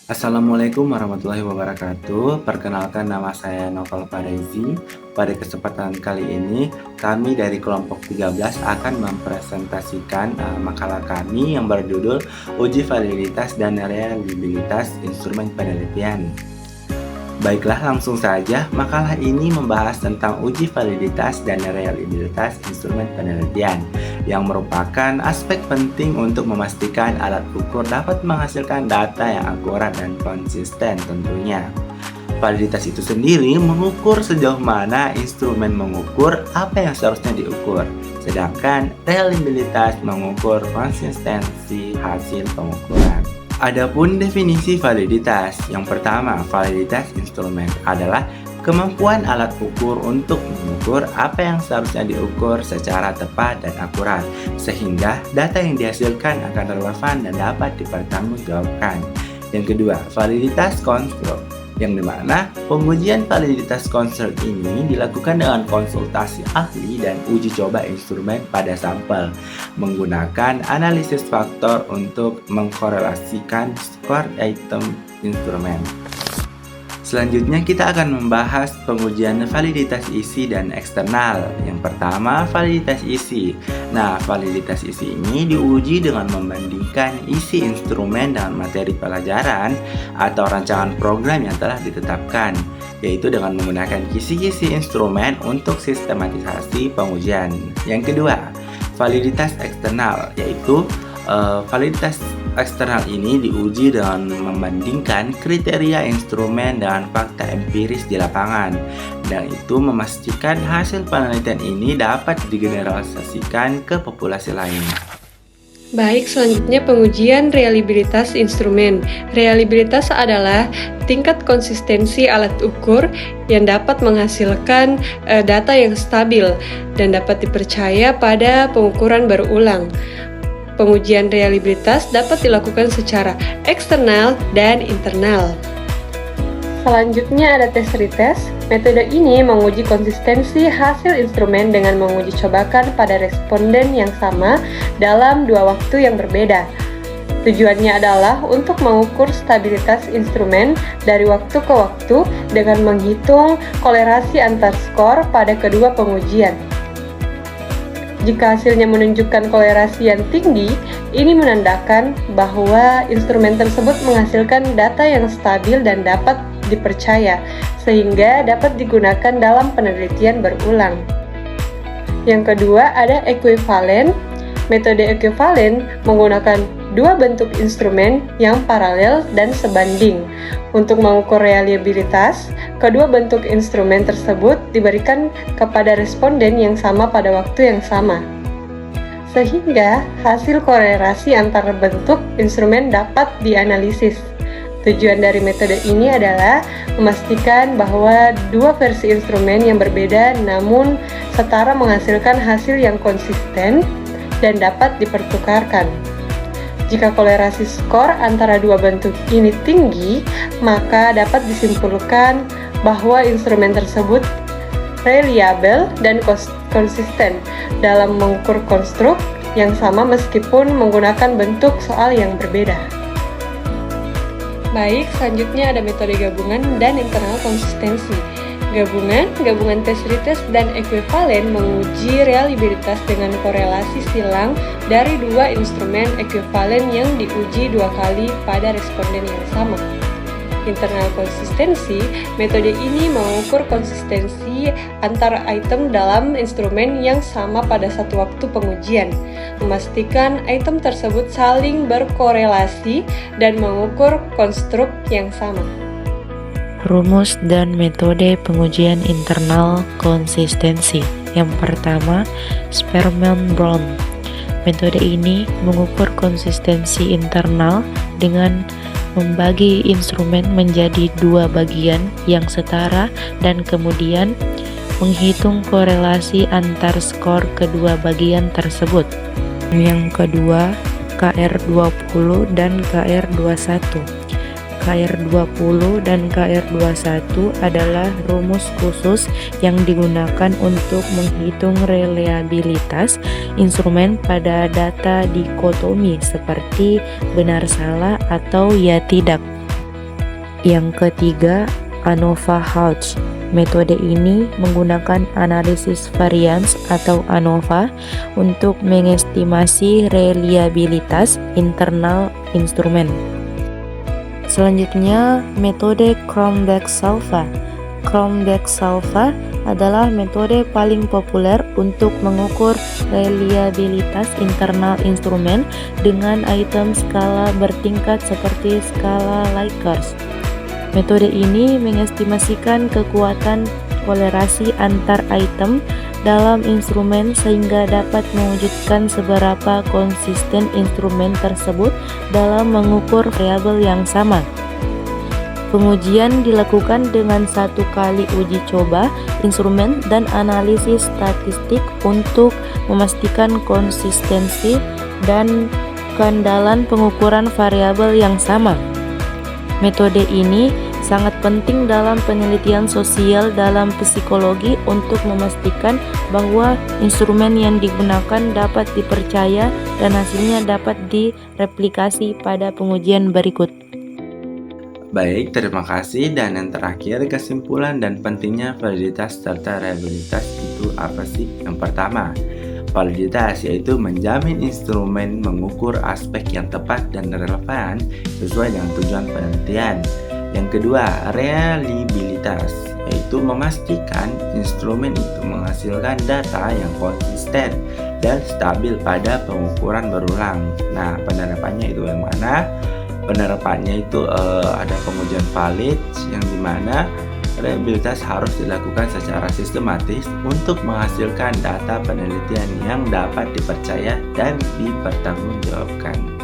Assalamualaikum warahmatullahi wabarakatuh. Perkenalkan, nama saya Novel Farezi. Pada kesempatan kali ini, kami dari kelompok 13 akan mempresentasikan makalah kami yang berjudul Uji Validitas dan Reliabilitas Instrumen Penelitian. Baiklah, langsung saja. Makalah ini membahas tentang uji validitas dan reliabilitas instrumen penelitian, yang merupakan aspek penting untuk memastikan alat ukur dapat menghasilkan data yang akurat dan konsisten tentunya. Validitas itu sendiri mengukur sejauh mana instrumen mengukur apa yang seharusnya diukur, sedangkan reliabilitas mengukur konsistensi hasil pengukuran. Adapun definisi validitas, yang pertama, validitas instrumen adalah kemampuan alat ukur untuk mengukur apa yang seharusnya diukur secara tepat dan akurat, sehingga data yang dihasilkan akan relevan dan dapat dipertanggungjawabkan. Yang kedua, validitas konstruk, yang dimana pengujian validitas konstruk ini dilakukan dengan konsultasi ahli dan uji coba instrumen pada sampel, menggunakan analisis faktor untuk mengkorelasikan skor item instrumen. Selanjutnya kita akan membahas pengujian validitas isi dan eksternal. Yang pertama, validitas isi. Nah, validitas isi ini diuji dengan membandingkan isi instrumen dengan materi pelajaran atau rancangan program yang telah ditetapkan, yaitu dengan menggunakan kisi-kisi instrumen untuk sistematisasi pengujian. Yang kedua, validitas eksternal, yaitu validitas eksternal ini diuji dengan membandingkan kriteria instrumen dengan fakta empiris di lapangan, dan itu memastikan hasil penelitian ini dapat digeneralisasikan ke populasi lain. Baik, selanjutnya pengujian reliabilitas instrumen. Reliabilitas adalah tingkat konsistensi alat ukur yang dapat menghasilkan data yang stabil dan dapat dipercaya pada pengukuran berulang. Pengujian reliabilitas dapat dilakukan secara eksternal dan internal. Selanjutnya ada tes retest. Metode ini menguji konsistensi hasil instrumen dengan menguji cobakan pada responden yang sama dalam dua waktu yang berbeda. Tujuannya adalah untuk mengukur stabilitas instrumen dari waktu ke waktu dengan menghitung kolerasi antar skor pada kedua pengujian. Jika hasilnya menunjukkan kolerasi yang tinggi, ini menandakan bahwa instrumen tersebut menghasilkan data yang stabil dan dapat dipercaya, sehingga dapat digunakan dalam penelitian berulang. Yang kedua ada ekuivalen. Metode ekuivalen menggunakan dua bentuk instrumen yang paralel dan sebanding. Untuk mengukur reliabilitas, kedua bentuk instrumen tersebut diberikan kepada responden yang sama pada waktu yang sama, sehingga hasil kolerasi antara bentuk instrumen dapat dianalisis. Tujuan dari metode ini adalah memastikan bahwa dua versi instrumen yang berbeda namun setara menghasilkan hasil yang konsisten dan dapat dipertukarkan. Jika kolerasi skor antara dua bentuk ini tinggi, maka dapat disimpulkan bahwa instrumen tersebut reliable dan konsisten dalam mengukur konstruk yang sama meskipun menggunakan bentuk soal yang berbeda. Baik, selanjutnya ada metode gabungan dan internal konsistensi. Gabungan tes retest dan ekuivalen menguji reliabilitas dengan korelasi silang dari dua instrumen ekuivalen yang diuji dua kali pada responden yang sama. Internal konsistensi, metode ini mengukur konsistensi antar item dalam instrumen yang sama pada satu waktu pengujian, memastikan item tersebut saling berkorelasi dan mengukur konstruk yang sama. Rumus dan metode pengujian internal konsistensi. Yang pertama, Sperman-Brown. Metode ini mengukur konsistensi internal dengan membagi instrumen menjadi dua bagian yang setara dan kemudian menghitung korelasi antar skor kedua bagian tersebut. Yang kedua, KR20 dan KR21. KR20 dan KR21 adalah rumus khusus yang digunakan untuk menghitung reliabilitas instrumen pada data dikotomi seperti benar salah atau ya tidak. Yang ketiga, ANOVA-Hodge. Metode ini menggunakan analisis varians atau ANOVA untuk mengestimasi reliabilitas internal instrumen. Selanjutnya, metode Cronbach-Salva. Cronbach-Salva adalah metode paling populer untuk mengukur reliabilitas internal instrumen dengan item skala bertingkat seperti skala Likert. Metode ini mengestimasikan kekuatan kolerasi antar item dalam instrumen sehingga dapat mewujudkan seberapa konsisten instrumen tersebut dalam mengukur variabel yang sama. Pengujian dilakukan dengan 1 kali uji coba instrumen dan analisis statistik untuk memastikan konsistensi dan keandalan pengukuran variabel yang sama. Metode ini sangat penting dalam penelitian sosial dalam psikologi untuk memastikan bahwa instrumen yang digunakan dapat dipercaya dan hasilnya dapat direplikasi pada pengujian berikut. Baik, terima kasih. Dan yang terakhir, kesimpulan dan pentingnya validitas serta reliabilitas itu apa sih? Yang pertama, validitas yaitu menjamin instrumen mengukur aspek yang tepat dan relevan sesuai dengan tujuan penelitian. Yang kedua, reliabilitas yaitu memastikan instrumen itu menghasilkan data yang konsisten dan stabil pada pengukuran berulang. Nah, penerapannya itu yang mana? Penerapannya itu ada pengujian valid yang dimana reliabilitas harus dilakukan secara sistematis untuk menghasilkan data penelitian yang dapat dipercaya dan dipertanggungjawabkan.